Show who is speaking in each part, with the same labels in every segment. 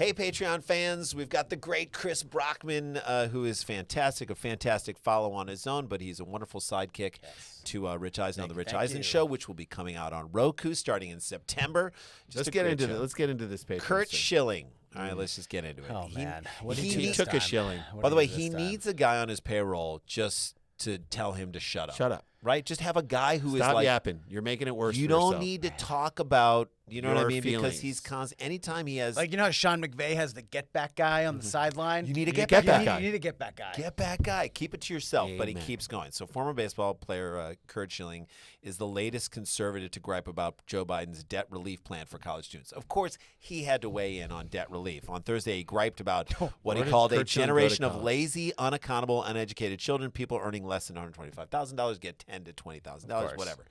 Speaker 1: Hey, Patreon fans, we've got the great Chris Brockman, who is fantastic, a fantastic follow on his own, but he's a wonderful sidekick to Rich Eisen on The Rich Eisen Show, which will be coming out on Roku starting in September.
Speaker 2: Let's get into this Patreon.
Speaker 1: Kurt Schilling. All right, let's just get into it.
Speaker 3: Oh, man. What
Speaker 2: He took a shilling.
Speaker 1: By the way, he needs a guy on his payroll just to tell him to shut up.
Speaker 2: Shut up.
Speaker 1: Right? Just have a guy who is
Speaker 2: Stop
Speaker 1: like...
Speaker 2: yapping. You're making it worse
Speaker 1: You
Speaker 2: for
Speaker 1: don't
Speaker 2: yourself.
Speaker 1: need to talk about... You know what I mean?
Speaker 2: Feelings.
Speaker 1: Because he's constant. Anytime he has...
Speaker 3: Like, you know how Sean McVay has the get back guy on the sideline?
Speaker 1: You need a
Speaker 2: get back guy.
Speaker 3: You need a get back guy.
Speaker 1: Get back guy. Keep it to yourself, but he
Speaker 2: Amen.
Speaker 1: keeps going. So former baseball player Kurt Schilling is the latest conservative to gripe about Joe Biden's debt relief plan for college students. Of course, he had to weigh in on debt relief. On Thursday, he griped about what he called a generation of lazy, unaccountable, uneducated children. People earning less than $125,000 get $10,000 to $20,000, whatever.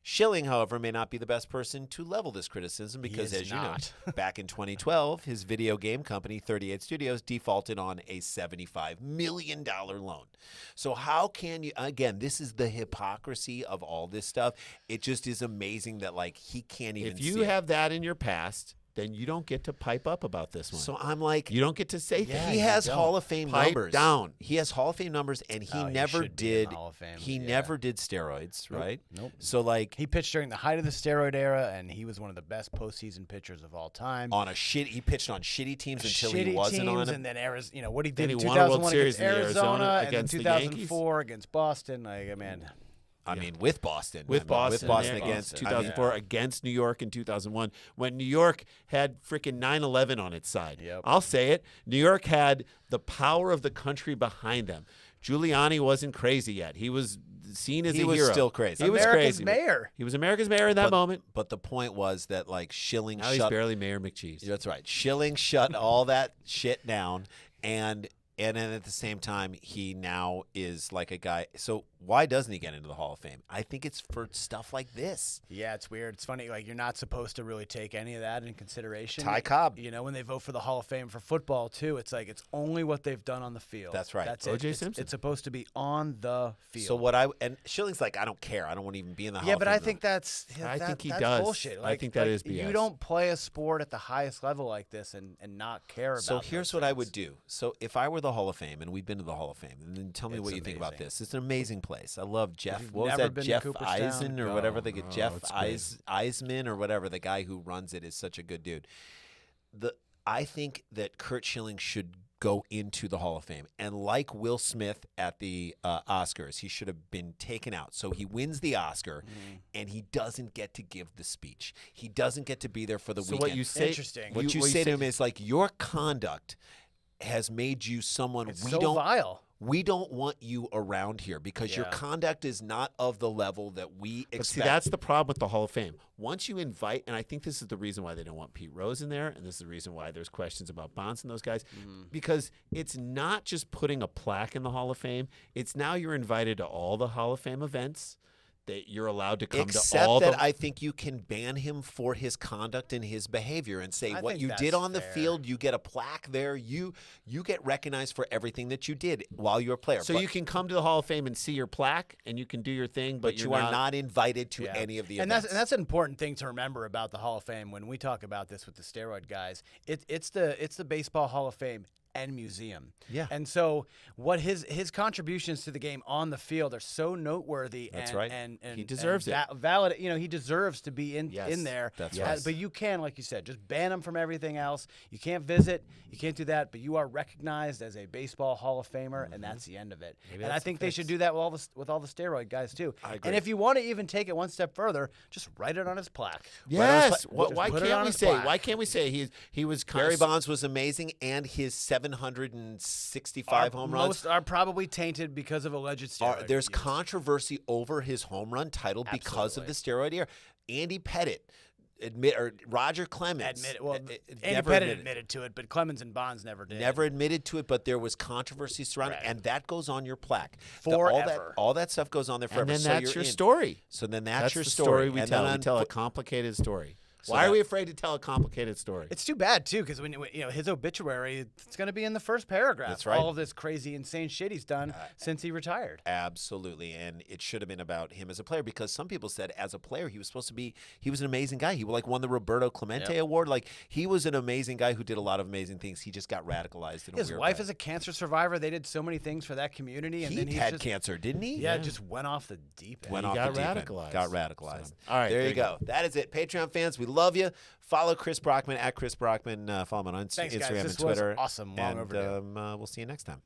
Speaker 1: Schilling, however, may not be the best person to level this criticism because, as you know, back in 2012, his video game company, 38 Studios, defaulted on a $75 million loan. So how can you, again, this is the hypocrisy of all this stuff. It just is amazing that, like, he can't even see
Speaker 2: If you have that in your past, then you don't get to pipe up about this one.
Speaker 1: So I'm like,
Speaker 2: you don't get to say things.
Speaker 1: He has Hall of Fame numbers.
Speaker 2: Down.
Speaker 1: He has Hall of Fame numbers, and he never did. He never did steroids, right?
Speaker 3: Nope.
Speaker 1: So like,
Speaker 3: he pitched during the height of the steroid era, and he was one of the best postseason pitchers of all time.
Speaker 1: He pitched on shitty teams until
Speaker 3: he
Speaker 1: wasn't on them.
Speaker 3: And then Arizona, you know what he did in
Speaker 2: he won a World
Speaker 3: 2001
Speaker 2: Series
Speaker 3: against
Speaker 2: in
Speaker 3: Arizona,
Speaker 2: against
Speaker 3: and
Speaker 2: the
Speaker 3: then
Speaker 2: Yankees.
Speaker 3: 2004 against Boston. Like, man.
Speaker 1: I mean, with Boston.
Speaker 2: With Boston
Speaker 1: against
Speaker 2: 2004, against New York in 2001, when New York had freaking 9/11 on its side.
Speaker 3: Yep.
Speaker 2: I'll say it. New York had the power of the country behind them. Giuliani wasn't crazy yet. He was seen as a hero.
Speaker 1: He was still crazy.
Speaker 2: He was
Speaker 3: America's
Speaker 2: crazy.
Speaker 3: mayor.
Speaker 2: He was America's mayor in that moment.
Speaker 1: But the point was that, like, Schilling
Speaker 2: Now he's barely Mayor McCheese.
Speaker 1: That's right. Schilling shut all that shit down, and then at the same time, he now is like a guy. So why doesn't he get into the Hall of Fame? I think it's for stuff like this.
Speaker 3: Yeah, it's weird. It's funny. Like, you're not supposed to really take any of that in consideration.
Speaker 1: Ty Cobb.
Speaker 3: You know, when they vote for the Hall of Fame for football, too, it's like it's only what they've done on the field.
Speaker 1: That's right.
Speaker 3: That's
Speaker 2: O.J.
Speaker 3: it.
Speaker 2: Simpson.
Speaker 3: It's supposed to be on the field.
Speaker 1: So and Schilling's like, I don't care. I don't want to even be in the Hall of Fame.
Speaker 3: Yeah, but I think I think
Speaker 2: he
Speaker 3: that's
Speaker 2: does.
Speaker 3: bullshit.
Speaker 2: I think that is BS.
Speaker 3: You don't play a sport at the highest level like this and not care about.
Speaker 1: So here's what I would do. So if I were the Hall of Fame, and we've been to the Hall of Fame, and then tell me what you think about this. It's an amazing place. I love Jeff. What was that? Jeff Eisen or whatever they get. Jeff Eisman or whatever. The guy who runs it is such a good dude. I think that Kurt Schilling should go into the Hall of Fame, and like Will Smith at the Oscars, he should have been taken out. So he wins the Oscar, and he doesn't get to give the speech. He doesn't get to be there for the weekend.
Speaker 2: What you say?
Speaker 3: Interesting.
Speaker 1: What you say to him is like, your conduct has made you someone
Speaker 3: vile.
Speaker 1: We don't want you around here because your conduct is not of the level that we expect.
Speaker 2: But see, that's the problem with the Hall of Fame. Once you invite, and I think this is the reason why they don't want Pete Rose in there, and this is the reason why there's questions about Bonds and those guys, because it's not just putting a plaque in the Hall of Fame. It's now you're invited to all the Hall of Fame events. That you're allowed to come to all
Speaker 1: Except that I think you can ban him for his conduct and his behavior and say what you did on the field, you get a plaque there. You get recognized for everything that you did while you were a player.
Speaker 2: So you can come to the Hall of Fame and see your plaque, and you can do your thing, but
Speaker 1: you are not invited to any of the events.
Speaker 3: And that's an important thing to remember about the Hall of Fame when we talk about this with the steroid guys. It's the Baseball Hall of Fame and museum.
Speaker 1: Yeah.
Speaker 3: And so what his contributions to the game on the field are so noteworthy.
Speaker 1: That's right.
Speaker 3: And
Speaker 2: he deserves it.
Speaker 3: Valid. You know, he deserves to be in there.
Speaker 1: That's right.
Speaker 3: But you can, like you said, just ban him from everything else. You can't visit. You can't do that. But you are recognized as a Baseball Hall of Famer, and that's the end of it. And I think they should do that with all the steroid guys too.
Speaker 1: I agree.
Speaker 3: And if you want to even take it one step further, just write it on his plaque.
Speaker 2: Yes.
Speaker 3: Why
Speaker 2: can't we say he was
Speaker 1: Barry Bonds was amazing, and his 765 home runs.
Speaker 3: Most are probably tainted because of alleged steroid
Speaker 1: There's
Speaker 3: use.
Speaker 1: controversy over his home run title because of the steroid era. Andy Pettit Roger Clemens
Speaker 3: Andy Pettit admitted to it, but Clemens and Bonds never did.
Speaker 1: Never admitted to it, but there was controversy surrounding it, and that goes on your plaque.
Speaker 3: Forever.
Speaker 1: All that stuff goes on there forever.
Speaker 2: And then
Speaker 1: so
Speaker 2: that's your story.
Speaker 1: So then that's your
Speaker 2: the story we
Speaker 1: and
Speaker 2: tell.
Speaker 1: Then
Speaker 2: we tell a complicated story. Why are we afraid to tell a complicated story?
Speaker 3: It's too bad too, because when his obituary, it's going to be in the first paragraph.
Speaker 1: That's right.
Speaker 3: All of this crazy, insane shit he's done since he retired.
Speaker 1: Absolutely, and it should have been about him as a player, because some people said as a player he was supposed to be. He was an amazing guy. He won the Roberto Clemente Award. Like, he was an amazing guy who did a lot of amazing things. He just got radicalized in a
Speaker 3: His
Speaker 1: weird
Speaker 3: wife
Speaker 1: way.
Speaker 3: is a cancer survivor. They did so many things for that community, and then
Speaker 1: He
Speaker 3: he
Speaker 1: had
Speaker 3: just,
Speaker 1: cancer, didn't he?
Speaker 3: Yeah, just went off the deep end.
Speaker 1: Went
Speaker 2: He
Speaker 1: off
Speaker 2: got
Speaker 1: the deep end.
Speaker 2: radicalized.
Speaker 1: Got radicalized.
Speaker 2: So, all right,
Speaker 1: there you go. That is it. Patreon fans, we love you. Follow Chris Brockman at Chris Brockman. Follow him on
Speaker 3: Thanks,
Speaker 1: Instagram
Speaker 3: guys.
Speaker 1: and
Speaker 3: This
Speaker 1: Twitter.
Speaker 3: was awesome. Long
Speaker 1: and
Speaker 3: overdue.
Speaker 1: we'll see you next time.